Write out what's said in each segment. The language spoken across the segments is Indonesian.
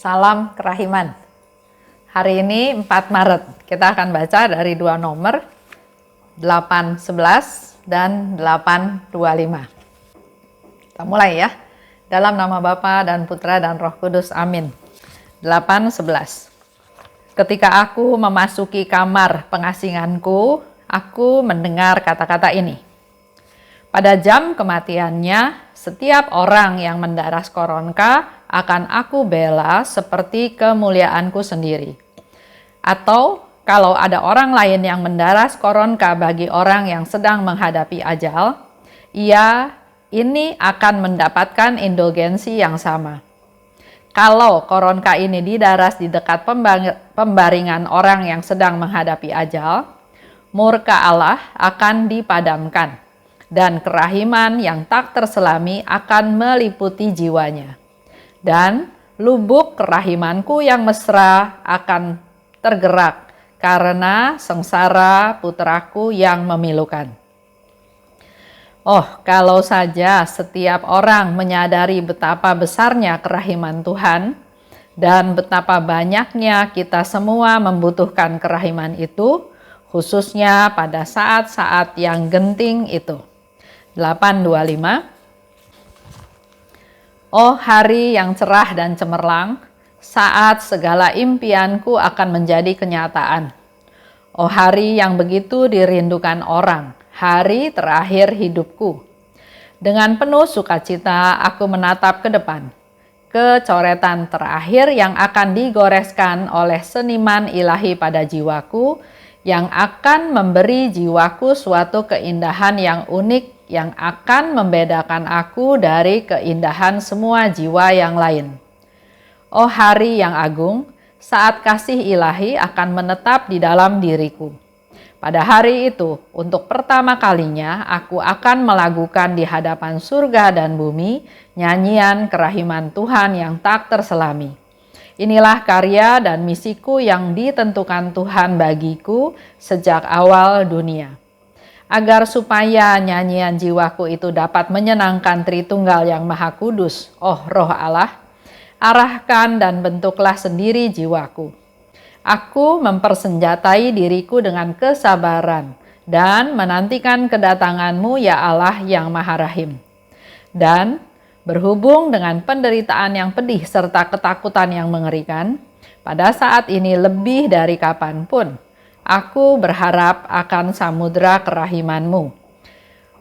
Salam kerahiman. Hari ini 4 Maret, kita akan baca dari 2 nomor 8:11 dan 8:25. Kita mulai ya. Dalam nama Bapa dan Putra dan Roh Kudus, amin. 8:11. Ketika aku memasuki kamar pengasinganku, aku mendengar kata-kata ini. Pada jam kematiannya, setiap orang yang mendaras koronka akan aku bela seperti kemuliaanku sendiri. Atau kalau ada orang lain yang mendaras koronka bagi orang yang sedang menghadapi ajal, ia ini akan mendapatkan indulgensi yang sama. Kalau koronka ini didaras di dekat pembaringan orang yang sedang menghadapi ajal, murka Allah akan dipadamkan, dan kerahiman yang tak terselami akan meliputi jiwanya. Dan lubuk kerahimanku yang mesra akan tergerak karena sengsara putraku yang memilukan. Oh, kalau saja setiap orang menyadari betapa besarnya kerahiman Tuhan dan betapa banyaknya kita semua membutuhkan kerahiman itu, khususnya pada saat-saat yang genting itu. 8:25. Oh hari yang cerah dan cemerlang, saat segala impianku akan menjadi kenyataan. Oh hari yang begitu dirindukan orang, hari terakhir hidupku. Dengan penuh sukacita aku menatap ke depan, ke coretan terakhir yang akan digoreskan oleh seniman ilahi pada jiwaku, yang akan memberi jiwaku suatu keindahan yang unik yang akan membedakan aku dari keindahan semua jiwa yang lain. Oh hari yang agung, saat kasih ilahi akan menetap di dalam diriku. Pada hari itu, untuk pertama kalinya aku akan melakukan di hadapan surga dan bumi nyanyian kerahiman Tuhan yang tak terselami. Inilah karya dan misiku yang ditentukan Tuhan bagiku sejak awal dunia. Agar supaya nyanyian jiwaku itu dapat menyenangkan Tritunggal yang Maha Kudus, oh Roh Allah, arahkan dan bentuklah sendiri jiwaku. Aku mempersenjatai diriku dengan kesabaran dan menantikan kedatanganmu ya Allah yang Maha Rahim. Dan berhubung dengan penderitaan yang pedih serta ketakutan yang mengerikan, pada saat ini lebih dari kapanpun, aku berharap akan samudera kerahimanmu.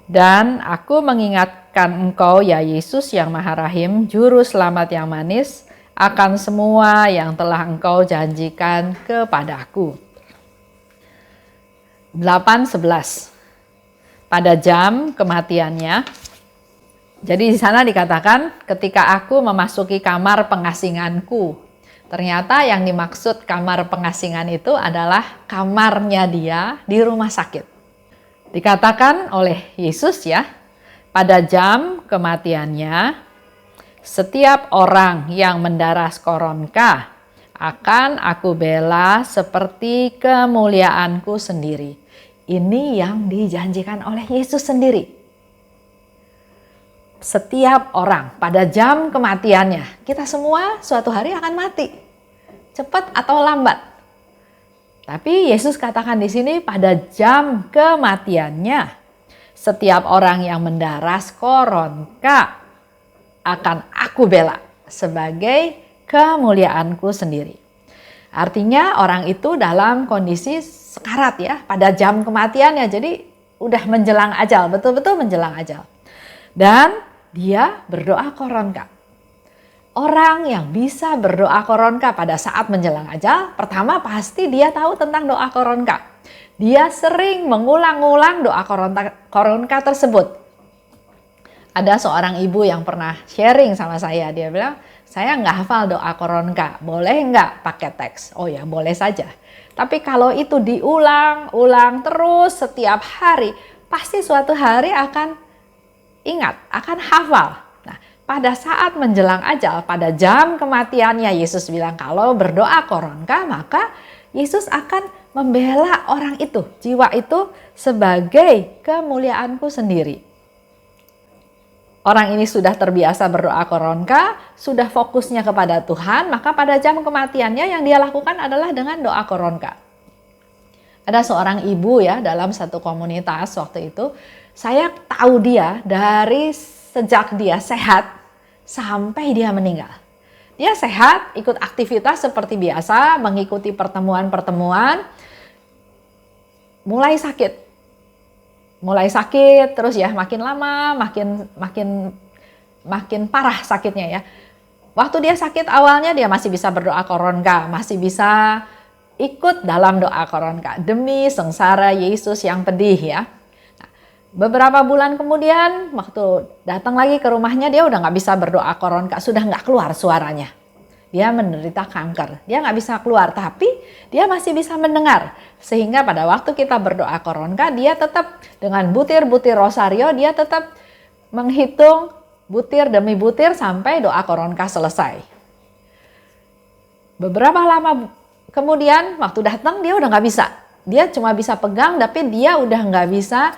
Dan aku mengingatkan engkau ya Yesus yang Maha Rahim, Juru Selamat yang manis, akan semua yang telah engkau janjikan kepadaku. 8:11. Pada jam kematiannya, jadi di sana dikatakan ketika aku memasuki kamar pengasinganku. Ternyata yang dimaksud kamar pengasingan itu adalah kamarnya dia di rumah sakit. Dikatakan oleh Yesus ya, pada jam kematiannya, setiap orang yang mendaras koronka akan aku bela seperti kemuliaanku sendiri. Ini yang dijanjikan oleh Yesus sendiri. Setiap orang pada jam kematiannya, kita semua suatu hari akan mati, cepat atau lambat. Tapi Yesus katakan di sini pada jam kematiannya, setiap orang yang mendaras koronka akan aku bela sebagai kemuliaanku sendiri. Artinya orang itu dalam kondisi sekarat ya, pada jam kematiannya, jadi udah menjelang ajal, betul-betul menjelang ajal. Dan dia berdoa koronka. Orang yang bisa berdoa koronka pada saat menjelang ajal, pertama pasti dia tahu tentang doa koronka. Dia sering mengulang-ulang doa koronka tersebut. Ada seorang ibu yang pernah sharing sama saya, dia bilang, saya nggak hafal doa koronka, boleh nggak pakai teks? Oh ya boleh saja. Tapi kalau itu diulang-ulang terus setiap hari, pasti suatu hari akan ingat, akan hafal. Nah, pada saat menjelang ajal, pada jam kematiannya, Yesus bilang kalau berdoa koronka, maka Yesus akan membela orang itu, jiwa itu sebagai kemuliaanku sendiri. orang ini sudah terbiasa berdoa koronka, sudah fokusnya kepada Tuhan, maka pada jam kematiannya yang dia lakukan adalah dengan doa koronka. Ada seorang ibu ya dalam satu komunitas waktu itu, saya tahu dia dari sejak dia sehat sampai dia meninggal. Dia sehat, ikut aktivitas seperti biasa, mengikuti pertemuan-pertemuan, mulai sakit terus ya, makin lama makin parah sakitnya ya. Waktu dia sakit awalnya dia masih bisa berdoa koronka, masih bisa ikut dalam doa koronka demi sengsara Yesus yang pedih ya. Nah, beberapa bulan kemudian waktu datang lagi ke rumahnya, dia udah nggak bisa berdoa koronka, sudah nggak keluar suaranya. Dia menderita kanker, dia nggak bisa keluar, tapi dia masih bisa mendengar. Sehingga pada waktu kita berdoa koronka, dia tetap dengan butir-butir rosario, dia tetap menghitung butir demi butir sampai doa koronka selesai. Beberapa lama kemudian, waktu datang dia udah nggak bisa. Dia cuma bisa pegang, tapi dia udah nggak bisa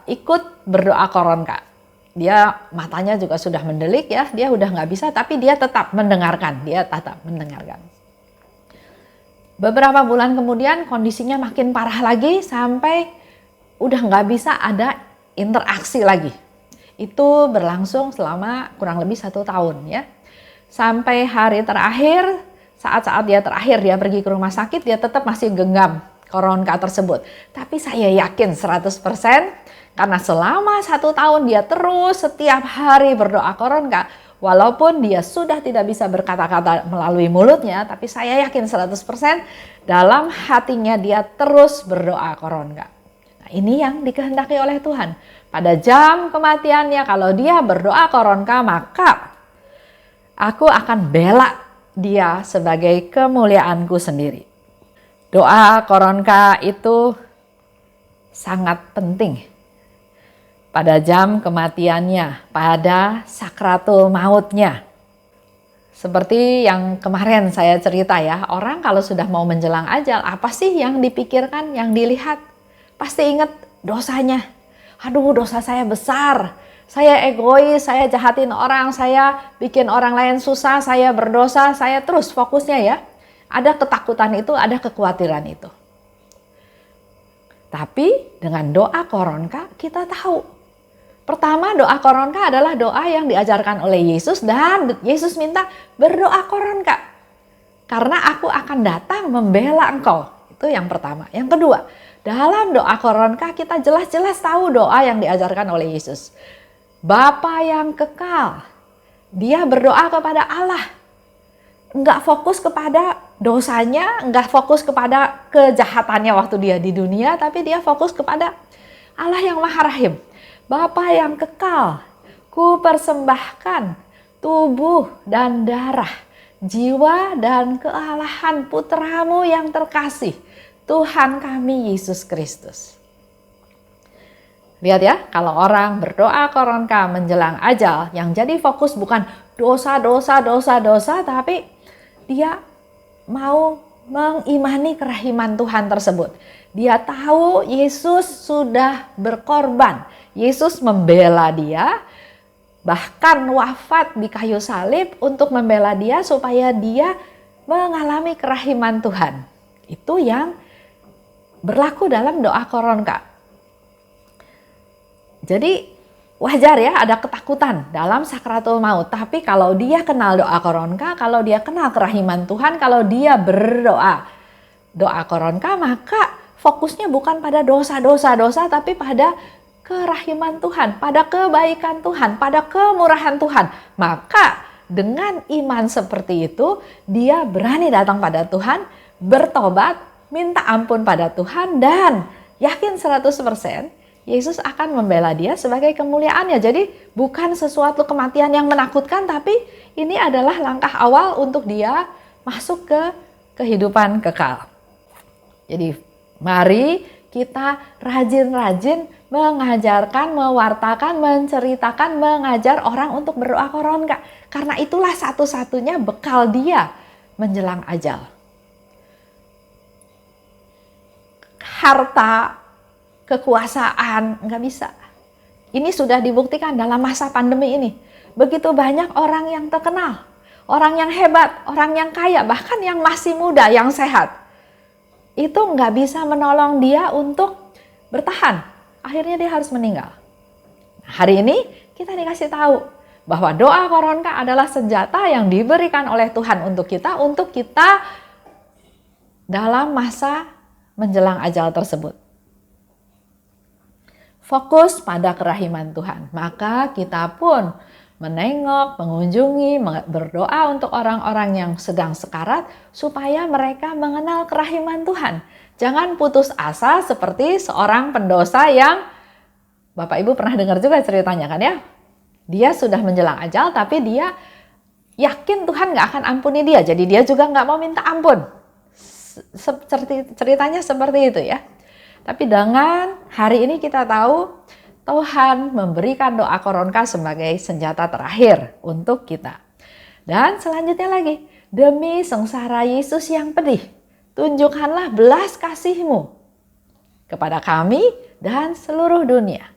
ikut berdoa koronka. Dia matanya juga sudah mendelik ya, dia udah nggak bisa, tapi dia tetap mendengarkan, Beberapa bulan kemudian kondisinya makin parah lagi sampai udah nggak bisa ada interaksi lagi. Itu berlangsung selama kurang lebih 1 tahun ya. Sampai hari terakhir, saat-saat dia terakhir dia pergi ke rumah sakit, dia tetap masih genggam koronka tersebut. Tapi saya yakin 100%, karena selama 1 tahun dia terus setiap hari berdoa koronka, walaupun dia sudah tidak bisa berkata-kata melalui mulutnya, tapi saya yakin 100% dalam hatinya dia terus berdoa koronka. Nah, ini yang dikehendaki oleh Tuhan. Pada jam kematiannya kalau dia berdoa koronka, maka aku akan bela dia sebagai kemuliaanku sendiri. Doa koronka itu sangat penting pada jam kematiannya, pada sakratul mautnya. Seperti yang kemarin saya cerita ya, orang kalau sudah mau menjelang ajal, apa sih yang dipikirkan, yang dilihat? Pasti ingat dosanya. Aduh, dosa saya besar, saya egois, saya jahatin orang, saya bikin orang lain susah, saya berdosa, saya terus fokusnya ya. Ada ketakutan itu, ada kekhawatiran itu. Tapi dengan doa koronka kita tahu. Pertama, doa koronka adalah doa yang diajarkan oleh Yesus dan Yesus minta berdoa koronka. Karena aku akan datang membela engkau. Itu yang pertama. Yang kedua, dalam doa koronka kita jelas-jelas tahu doa yang diajarkan oleh Yesus. Bapa yang kekal, dia berdoa kepada Allah. Enggak fokus kepada dosanya, enggak fokus kepada kejahatannya waktu dia di dunia, tapi dia fokus kepada Allah yang Maha Rahim. Bapa yang kekal, ku persembahkan tubuh dan darah, jiwa dan kealahan putramu yang terkasih, Tuhan kami Yesus Kristus. Lihat ya, kalau orang berdoa koronka menjelang ajal, yang jadi fokus bukan dosa, tapi dia mau mengimani kerahiman Tuhan tersebut. Dia tahu Yesus sudah berkorban. Yesus membela dia, bahkan wafat di kayu salib untuk membela dia supaya dia mengalami kerahiman Tuhan. Itu yang berlaku dalam doa koronka. Jadi wajar ya ada ketakutan dalam sakratul maut. Tapi kalau dia kenal doa koronka, kalau dia kenal kerahiman Tuhan, kalau dia berdoa doa koronka, maka fokusnya bukan pada dosa, tapi pada kerahiman Tuhan, pada kebaikan Tuhan, pada kemurahan Tuhan. Maka dengan iman seperti itu, dia berani datang pada Tuhan, bertobat, minta ampun pada Tuhan, dan yakin 100% Yesus akan membela dia sebagai kemuliaannya. Jadi bukan sesuatu kematian yang menakutkan, tapi ini adalah langkah awal untuk dia masuk ke kehidupan kekal. Jadi mari kita rajin-rajin mengajarkan, mewartakan, menceritakan, mengajar orang untuk berdoa koronka. Karena itulah satu-satunya bekal dia menjelang ajal. Harta, kekuasaan, nggak bisa. Ini sudah dibuktikan dalam masa pandemi ini. Begitu banyak orang yang terkenal, orang yang hebat, orang yang kaya, bahkan yang masih muda, yang sehat. Itu nggak bisa menolong dia untuk bertahan. Akhirnya dia harus meninggal. Hari ini kita dikasih tahu bahwa doa koronka adalah senjata yang diberikan oleh Tuhan untuk kita dalam masa menjelang ajal tersebut. Fokus pada kerahiman Tuhan, maka kita pun menengok, mengunjungi, berdoa untuk orang-orang yang sedang sekarat supaya mereka mengenal kerahiman Tuhan. Jangan putus asa seperti seorang pendosa yang Bapak Ibu pernah dengar juga ceritanya kan ya? Dia sudah menjelang ajal tapi dia yakin Tuhan gak akan ampuni dia, jadi dia juga gak mau minta ampun. Ceritanya seperti itu ya. Tapi dengan hari ini kita tahu Tuhan memberikan doa koronka sebagai senjata terakhir untuk kita. Dan selanjutnya lagi, demi sengsara Yesus yang pedih, tunjukkanlah belas kasih-Mu kepada kami dan seluruh dunia.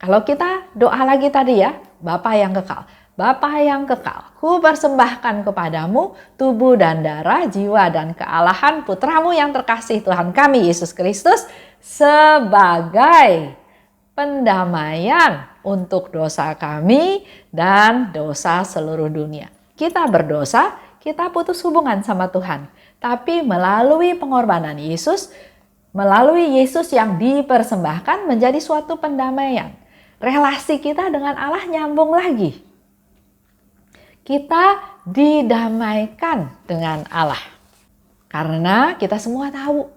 Kalau kita doa lagi tadi ya, Bapa yang kekal. Bapa yang kekal, ku persembahkan kepadamu tubuh dan darah, jiwa dan kealahan putramu yang terkasih Tuhan kami Yesus Kristus sebagai pendamaian untuk dosa kami dan dosa seluruh dunia. Kita berdosa, kita putus hubungan sama Tuhan. Tapi melalui pengorbanan Yesus, melalui Yesus yang dipersembahkan menjadi suatu pendamaian. Relasi kita dengan Allah nyambung lagi. Kita didamaikan dengan Allah. Karena kita semua tahu,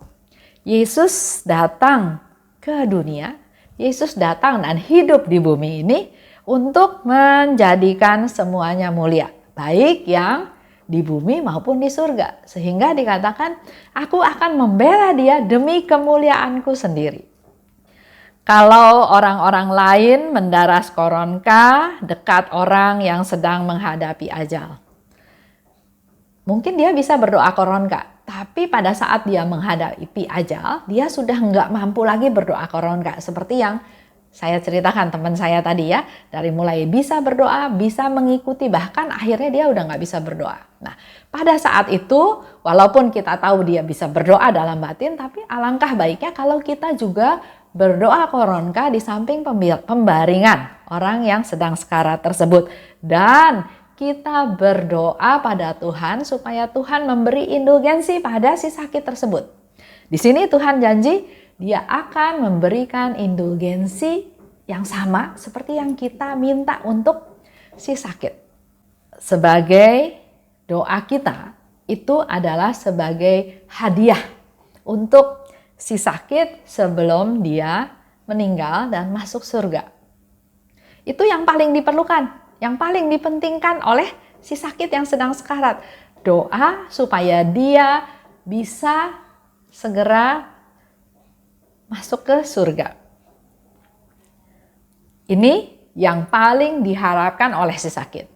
Yesus datang ke dunia, Yesus datang dan hidup di bumi ini untuk menjadikan semuanya mulia. Baik yang di bumi maupun di surga. Sehingga dikatakan, aku akan membela dia demi kemuliaanku sendiri. Kalau orang-orang lain mendaras koronka dekat orang yang sedang menghadapi ajal. Mungkin dia bisa berdoa koronka, tapi pada saat dia menghadapi ajal, dia sudah nggak mampu lagi berdoa koronka. Seperti yang saya ceritakan teman saya tadi ya, dari mulai bisa berdoa, bisa mengikuti, bahkan akhirnya dia udah nggak bisa berdoa. Nah, pada saat itu, walaupun kita tahu dia bisa berdoa dalam batin, tapi alangkah baiknya kalau kita juga berdoa koronka di samping pembaringan orang yang sedang sekarat tersebut. Dan kita berdoa pada Tuhan supaya Tuhan memberi indulgensi pada si sakit tersebut. Di sini Tuhan janji dia akan memberikan indulgensi yang sama seperti yang kita minta untuk si sakit. Sebagai doa kita itu adalah sebagai hadiah untuk si sakit sebelum dia meninggal dan masuk surga. Itu yang paling diperlukan, yang paling dipentingkan oleh si sakit yang sedang sekarat. Doa supaya dia bisa segera masuk ke surga. Ini yang paling diharapkan oleh si sakit.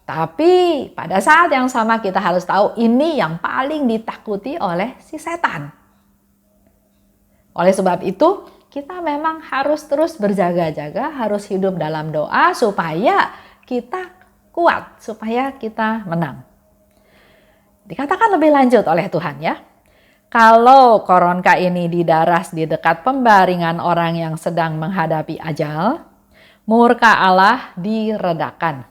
Tapi pada saat yang sama kita harus tahu ini yang paling ditakuti oleh si setan. Oleh sebab itu, kita memang harus terus berjaga-jaga, harus hidup dalam doa supaya kita kuat, supaya kita menang. Dikatakan lebih lanjut oleh Tuhan ya, kalau koronka ini didaras di dekat pembaringan orang yang sedang menghadapi ajal, murka Allah diredakan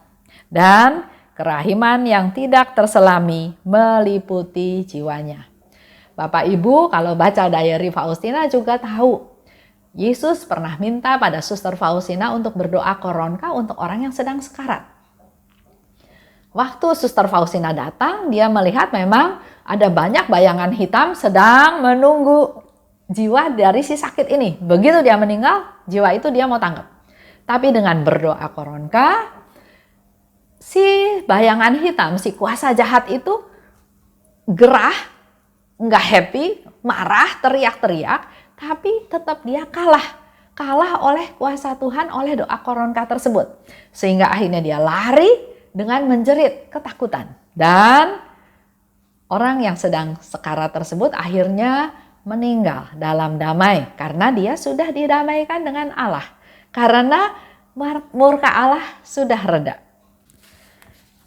dan kerahiman yang tidak terselami meliputi jiwanya. Bapak Ibu kalau baca diary Faustina juga tahu, Yesus pernah minta pada Suster Faustina untuk berdoa koronka untuk orang yang sedang sekarat. Waktu Suster Faustina datang, dia melihat memang ada banyak bayangan hitam sedang menunggu jiwa dari si sakit ini. Begitu dia meninggal, jiwa itu dia mau tangkap. Tapi dengan berdoa koronka, si bayangan hitam, si kuasa jahat itu gerah, nggak happy, marah, teriak-teriak, tapi tetap dia kalah oleh kuasa Tuhan, oleh doa koronka tersebut. Sehingga akhirnya dia lari dengan menjerit ketakutan. Dan orang yang sedang sekarat tersebut akhirnya meninggal dalam damai, karena dia sudah didamaikan dengan Allah. karena murka Allah sudah reda.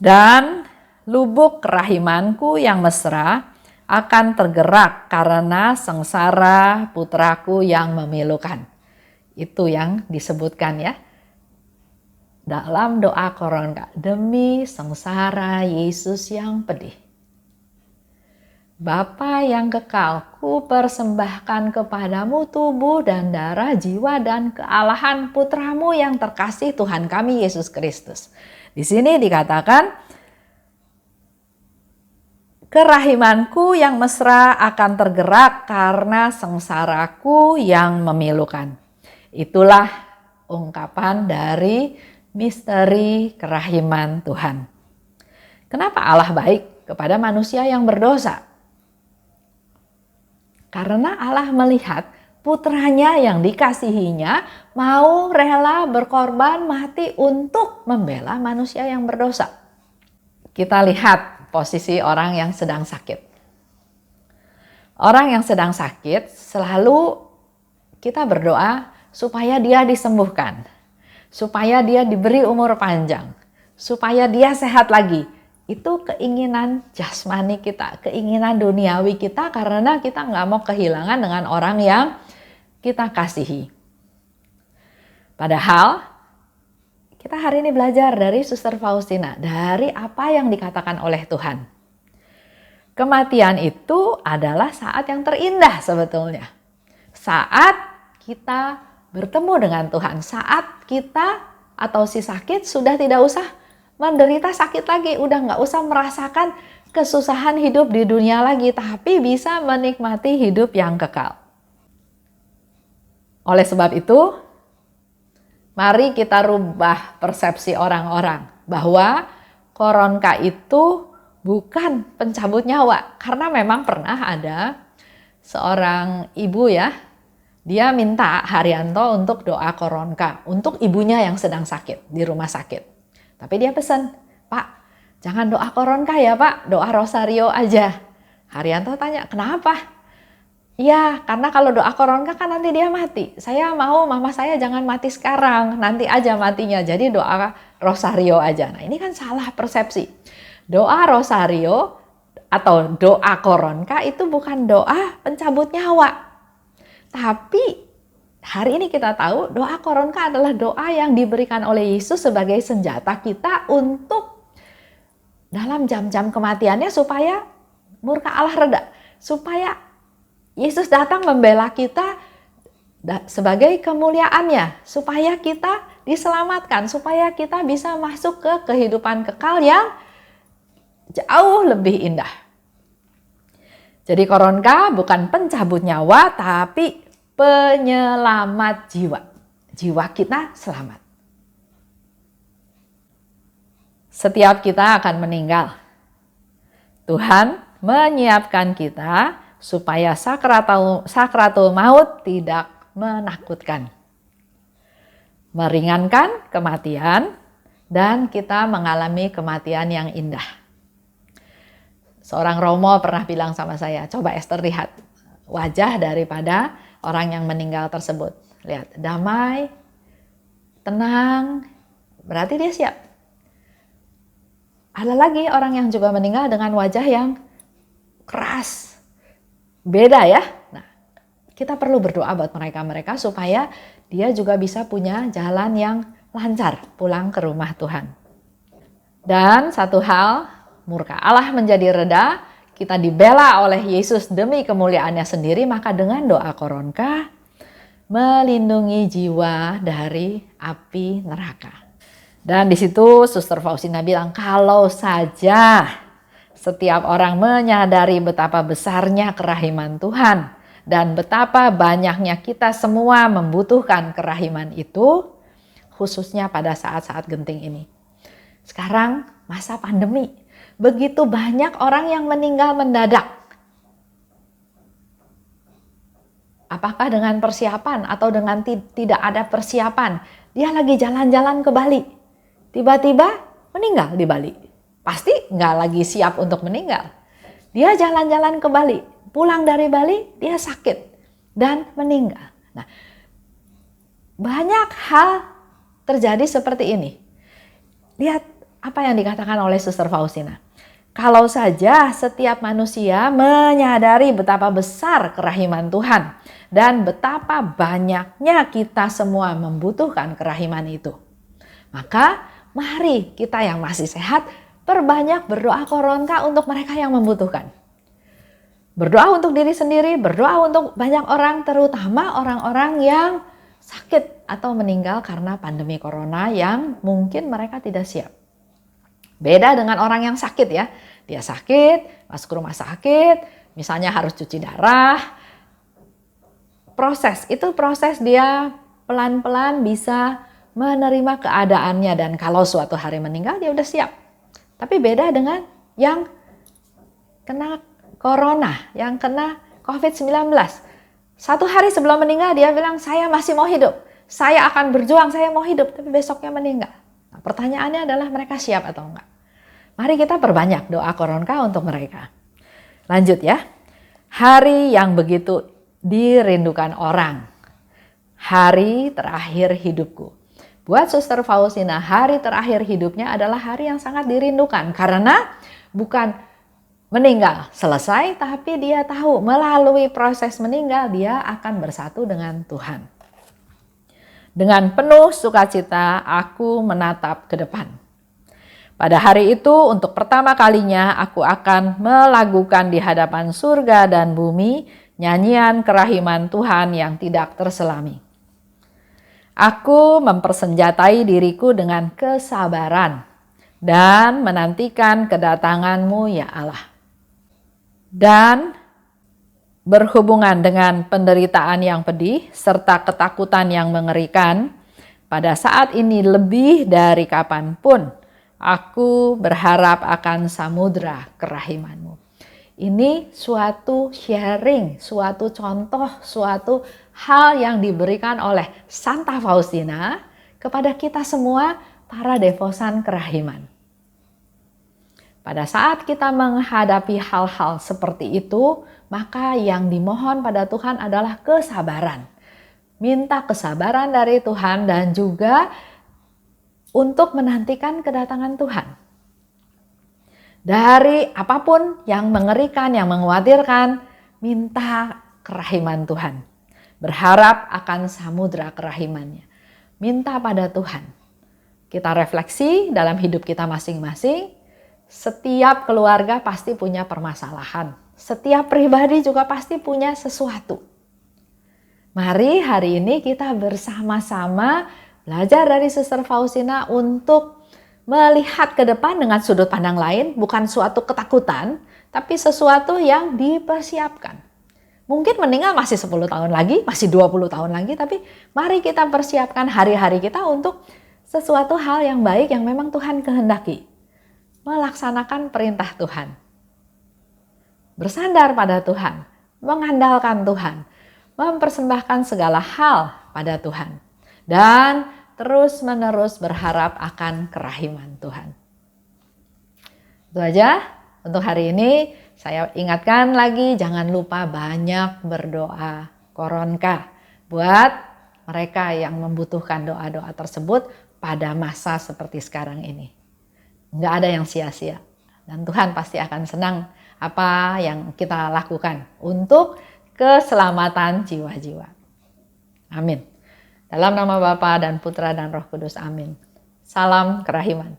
Dan lubuk kerahimanku yang mesra akan tergerak karena sengsara putraku yang memilukan. Itu yang disebutkan ya dalam doa Koronka, demi sengsara Yesus yang pedih. Bapa yang kekal, ku persembahkan kepadamu tubuh dan darah, jiwa dan kealahan putramu yang terkasih Tuhan kami Yesus Kristus. Di sini dikatakan, kerahimanku yang mesra akan tergerak karena sengsaraku yang memilukan. Itulah ungkapan dari misteri kerahiman Tuhan. Kenapa Allah baik kepada manusia yang berdosa? Karena Allah melihat putranya yang dikasihinya mau rela berkorban mati untuk membela manusia yang berdosa. Kita lihat posisi orang yang sedang sakit. Orang yang sedang sakit selalu kita berdoa supaya dia disembuhkan, supaya dia diberi umur panjang, supaya dia sehat lagi. Itu keinginan jasmani kita, keinginan duniawi kita, karena kita nggak mau kehilangan dengan orang yang kita kasihi. Padahal kita hari ini belajar dari Suster Faustina, dari apa yang dikatakan oleh Tuhan. Kematian itu adalah saat yang terindah sebetulnya. Saat kita bertemu dengan Tuhan, saat kita atau si sakit sudah tidak usah menderita sakit lagi, udah nggak usah merasakan kesusahan hidup di dunia lagi, tapi bisa menikmati hidup yang kekal. Oleh sebab itu, mari kita rubah persepsi orang-orang bahwa Koronka itu bukan pencabut nyawa. Karena memang pernah ada seorang ibu ya, dia minta Haryanto untuk doa Koronka untuk ibunya yang sedang sakit di rumah sakit. Tapi dia pesan, Pak, jangan doa Koronka ya Pak, doa Rosario aja. Haryanto tanya, kenapa? Ya, karena kalau doa Koronka kan nanti dia mati. Saya mau mama saya jangan mati sekarang, nanti aja matinya. Jadi doa Rosario aja. Nah ini kan salah persepsi. Doa Rosario atau doa Koronka itu bukan doa pencabut nyawa. Tapi hari ini kita tahu doa Koronka adalah doa yang diberikan oleh Yesus sebagai senjata kita untuk dalam jam-jam kematiannya supaya murka Allah reda. Supaya Yesus datang membela kita sebagai kemuliaannya. Supaya kita diselamatkan. Supaya kita bisa masuk ke kehidupan kekal yang jauh lebih indah. Jadi Koronka bukan pencabut nyawa tapi penyelamat jiwa. Jiwa kita selamat. Setiap kita akan meninggal. Tuhan menyiapkan kita supaya sakratul maut tidak menakutkan. Meringankan kematian dan kita mengalami kematian yang indah. Seorang Romo pernah bilang sama saya, coba Esther lihat wajah daripada orang yang meninggal tersebut. Lihat, damai, tenang, berarti dia siap. Ada lagi orang yang juga meninggal dengan wajah yang keras. Beda ya. Nah, kita perlu berdoa buat mereka-mereka supaya dia juga bisa punya jalan yang lancar pulang ke rumah Tuhan. Dan satu hal, murka Allah menjadi reda, kita dibela oleh Yesus demi kemuliaannya sendiri, maka dengan doa Koronka melindungi jiwa dari api neraka. Dan di situ Suster Faustina bilang, kalau saja setiap orang menyadari betapa besarnya kerahiman Tuhan dan betapa banyaknya kita semua membutuhkan kerahiman itu, khususnya pada saat-saat genting ini. Sekarang masa pandemi, begitu banyak orang yang meninggal mendadak. Apakah dengan persiapan atau dengan tidak ada persiapan? Dia lagi jalan-jalan ke Bali. Tiba-tiba meninggal di Bali. Pasti nggak lagi siap untuk meninggal. Dia jalan-jalan ke Bali. Pulang dari Bali, dia sakit dan meninggal. Nah, banyak hal terjadi seperti ini. Lihat apa yang dikatakan oleh Suster Faustina. Kalau saja setiap manusia menyadari betapa besar kerahiman Tuhan dan betapa banyaknya kita semua membutuhkan kerahiman itu, maka mari kita yang masih sehat perbanyak berdoa koronka untuk mereka yang membutuhkan. Berdoa untuk diri sendiri, berdoa untuk banyak orang, terutama orang-orang yang sakit atau meninggal karena pandemi corona yang mungkin mereka tidak siap. Beda dengan orang yang sakit ya. Dia sakit, masuk rumah sakit, misalnya harus cuci darah. Proses dia pelan-pelan bisa menerima keadaannya dan kalau suatu hari meninggal dia udah siap. Tapi beda dengan yang kena corona, yang kena COVID-19. Satu hari sebelum meninggal dia bilang saya masih mau hidup. Saya akan berjuang, saya mau hidup, tapi besoknya meninggal. Nah, pertanyaannya adalah mereka siap atau enggak? Mari kita perbanyak doa koronka untuk mereka. Lanjut ya. Hari yang begitu dirindukan orang. Hari terakhir hidupku. Buat Suster Faustina, hari terakhir hidupnya adalah hari yang sangat dirindukan. Karena bukan meninggal selesai, tapi dia tahu melalui proses meninggal dia akan bersatu dengan Tuhan. Dengan penuh sukacita aku menatap ke depan. Pada hari itu untuk pertama kalinya aku akan melakukan di hadapan surga dan bumi nyanyian kerahiman Tuhan yang tidak terselami. Aku mempersenjatai diriku dengan kesabaran dan menantikan kedatangan-Mu ya Allah. Dan berhubungan dengan penderitaan yang pedih serta ketakutan yang mengerikan, pada saat ini lebih dari kapanpun, aku berharap akan samudra kerahiman-Mu. Ini suatu sharing, suatu contoh, suatu hal yang diberikan oleh Santa Faustina kepada kita semua para devosan kerahiman. Pada saat kita menghadapi hal-hal seperti itu, maka yang dimohon pada Tuhan adalah kesabaran. Minta kesabaran dari Tuhan dan juga untuk menantikan kedatangan Tuhan. Dari apapun yang mengerikan, yang mengkhawatirkan, minta kerahiman Tuhan. Berharap akan samudra kerahimannya. Minta pada Tuhan. Kita refleksi dalam hidup kita masing-masing. Setiap keluarga pasti punya permasalahan. Setiap pribadi juga pasti punya sesuatu. Mari hari ini kita bersama-sama belajar dari Suster Faustina untuk melihat ke depan dengan sudut pandang lain, bukan suatu ketakutan, tapi sesuatu yang dipersiapkan. Mungkin meninggal masih 10 tahun lagi, masih 20 tahun lagi, tapi mari kita persiapkan hari-hari kita untuk sesuatu hal yang baik yang memang Tuhan kehendaki. Melaksanakan perintah Tuhan. Bersandar pada Tuhan, mengandalkan Tuhan, mempersembahkan segala hal pada Tuhan. Dan terus-menerus berharap akan kerahiman Tuhan. Itu aja untuk hari ini. Saya ingatkan lagi, jangan lupa banyak berdoa koronka buat mereka yang membutuhkan doa-doa tersebut pada masa seperti sekarang ini. Nggak ada yang sia-sia. Dan Tuhan pasti akan senang apa yang kita lakukan untuk keselamatan jiwa-jiwa. Amin. Dalam nama Bapa dan Putra dan Roh Kudus. Amin. Salam kerahiman.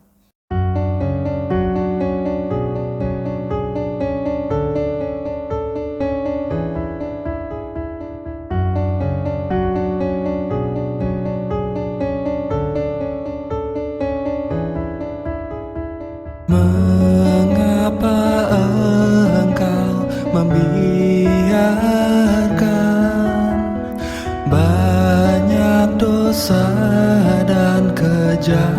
Mengapa engkau membiarkan banyak dosa dan kejahatan?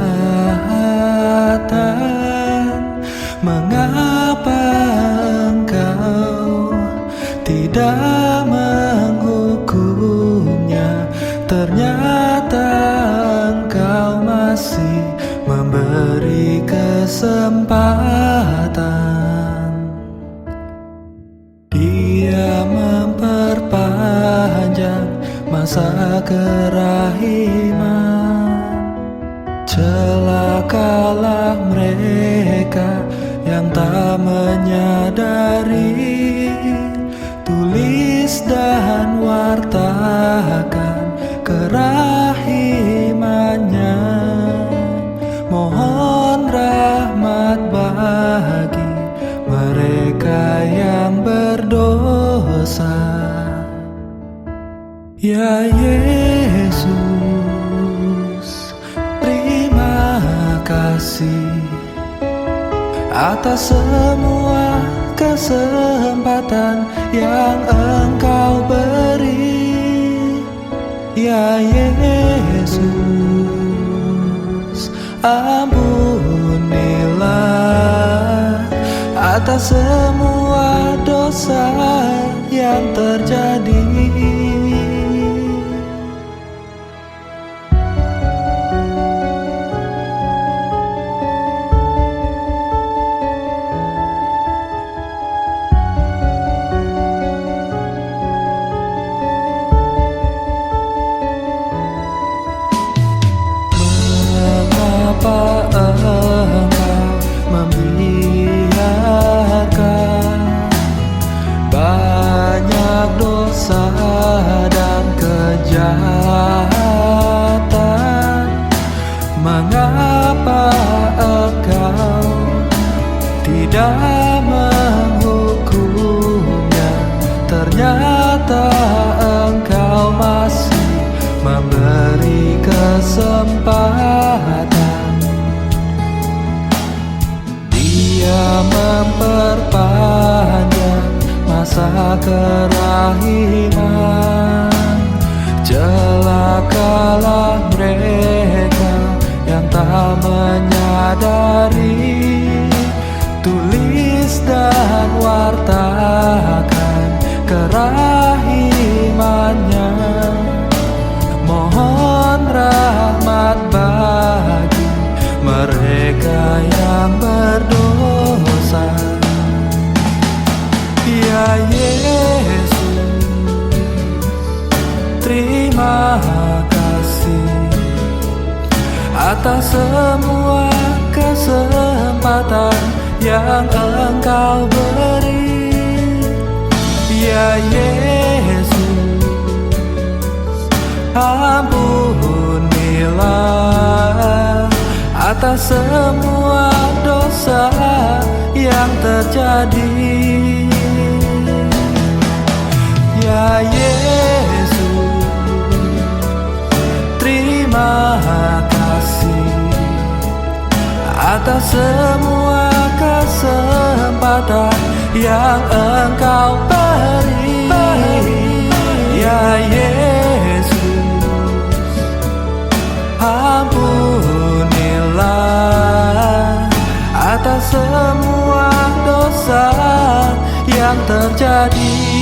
Mengapa engkau tidak menghukumnya? Ternyata engkau masih memberi kesempatan. Dia memperpanjang masa masa kerahiman. Celakalah mereka yang tak menyadari, tulis dan wartakan kerahimannya. Mohon rahmat bagi mereka yang berdosa. Ya Yesus, terima kasih atas semua kesempatan yang Engkau beri. Ya Yesus, ampunilah atas semua dosa yang terjadi. Mengapa Engkau membiarkan banyak dosa dan kejahatan? Mengapa Engkau tidak menghukumnya? Ternyata Engkau masih memberi kesempatan. Dia memperpanjang masa kerahiman. Celakalah mereka yang tak menyadari, tulis dan wartakan kerahimannya. Mohon rahmat bagi mereka yang berdosa. Ya Yesus, terima kasih atas semua kesempatan yang Engkau beri. Ya Yesus, ampunilah atas semua dosa yang terjadi. Ya Yesus, terima kasih atas semua kesempatan yang Engkau beri. Ya Yesus, ampunilah atas semua dosa yang terjadi.